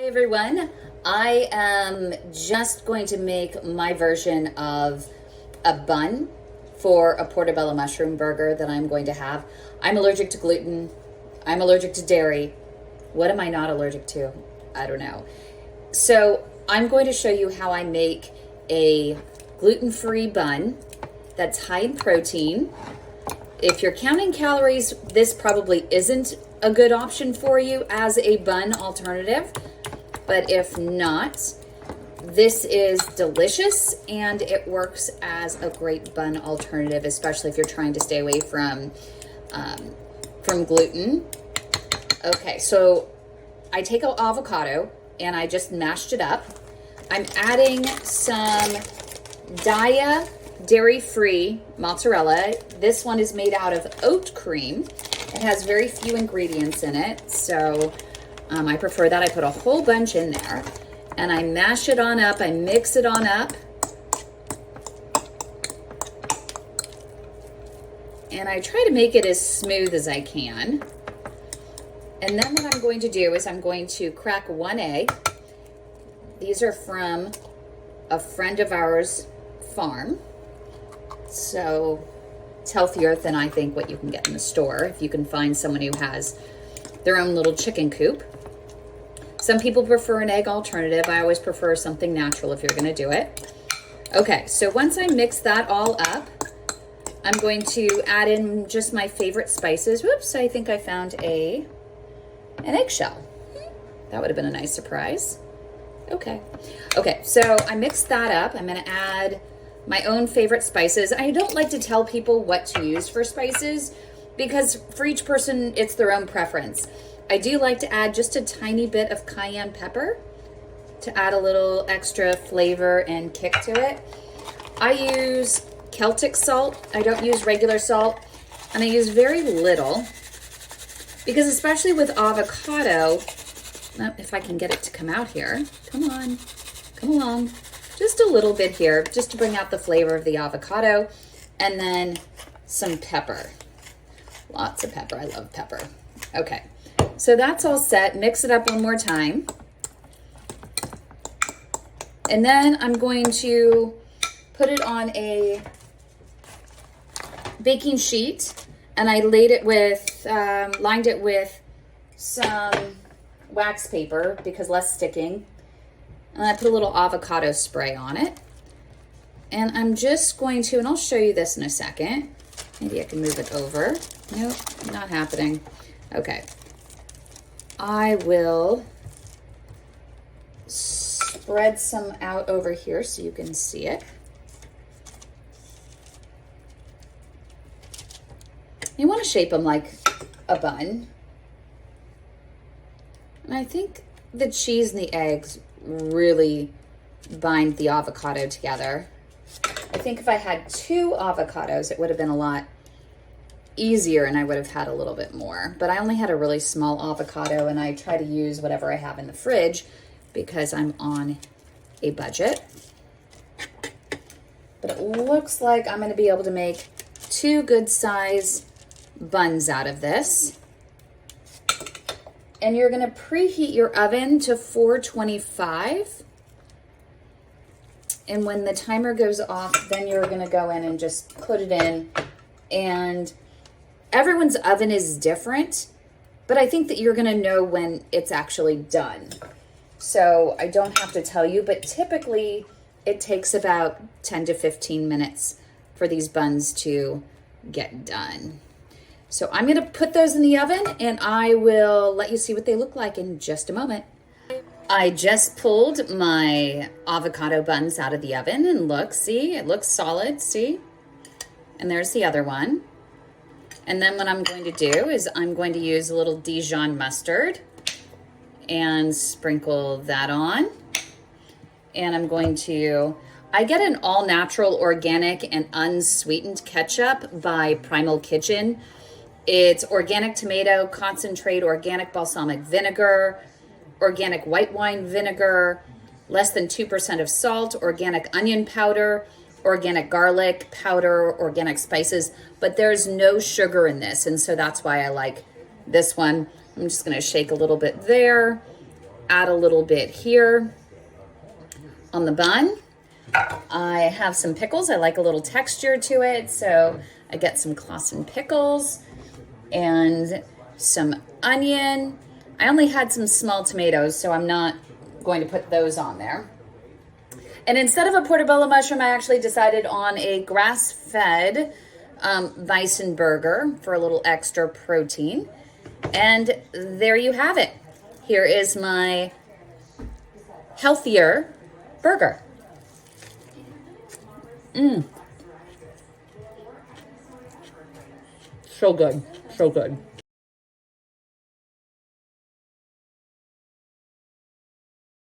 Hi everyone, I am just going to make my version of a bun for a portobello mushroom burger that I'm going to have. I'm allergic to gluten, I'm allergic to dairy. What am I not allergic to? I don't know. So I'm going to show you how I make a gluten-free bun that's high in protein. If you're counting calories, this probably isn't a good option for you as a bun alternative. But if not, this is delicious and it works as a great bun alternative, especially if you're trying to stay away from gluten. Okay, so I take an avocado and I just mashed it up. I'm adding some Daiya dairy-free mozzarella. This one is made out of oat cream. It has very few ingredients in it, so I prefer that. I put a whole bunch in there and I mash it on up. I mix it on up. And I try to make it as smooth as I can. And then what I'm going to do is I'm going to crack one egg. These are from a friend of ours' farm. So it's healthier than I think what you can get in the store if you can find someone who has their own little chicken coop. Some people prefer an egg alternative. I always prefer something natural if you're gonna do it. Okay, so once I mix that all up, I'm going to add in just my favorite spices. Whoops, I think I found an eggshell. That would have been a nice surprise. Okay, so I mixed that up. I'm gonna add my own favorite spices. I don't like to tell people what to use for spices because for each person, it's their own preference. I do like to add just a tiny bit of cayenne pepper to add a little extra flavor and kick to it. I use Celtic salt. I don't use regular salt, and I use very little because especially with avocado, if I can get it to come out here, come on, come along. Just a little bit here, just to bring out the flavor of the avocado, and then some pepper. Lots of pepper, I love pepper. Okay. So that's all set. Mix it up one more time. And then I'm going to put it on a baking sheet, and I lined it with some wax paper because less sticking. And I put a little avocado spray on it. And I'm just going to, and I'll show you this in a second. Maybe I can move it over. Nope, not happening. Okay. I will spread some out over here so you can see it. You want to shape them like a bun. And I think the cheese and the eggs really bind the avocado together. I think if I had 2 avocados, it would have been a lot easier and I would have had a little bit more, but I only had a really small avocado and I try to use whatever I have in the fridge because I'm on a budget. But it looks like I'm going to be able to make 2 good size buns out of this. And you're going to preheat your oven to 425. And when the timer goes off, then you're going to go in and just put it in. And everyone's oven is different, but I think that you're gonna know when it's actually done. So I don't have to tell you, but typically it takes about 10 to 15 minutes for these buns to get done. So I'm gonna put those in the oven and I will let you see what they look like in just a moment. I just pulled my avocado buns out of the oven and look, see, it looks solid, see? And there's the other one. And then what I'm going to do is I'm going to use a little Dijon mustard and sprinkle that on. And I'm going to, I get an all-natural, organic, and unsweetened ketchup by Primal Kitchen. It's organic tomato, concentrate, organic balsamic vinegar, organic white wine vinegar, less than 2% of salt, organic onion powder, organic garlic powder, organic spices, but there's no sugar in this. And so that's why I like this one. I'm just gonna shake a little bit there, add a little bit here on the bun. I have some pickles. I like a little texture to it, so I get some Clausen pickles and some onion. I only had some small tomatoes, so I'm not going to put those on there. And instead of a portobello mushroom, I actually decided on a grass-fed Weissenburger for a little extra protein. And there you have it. Here is my healthier burger. So good, so good.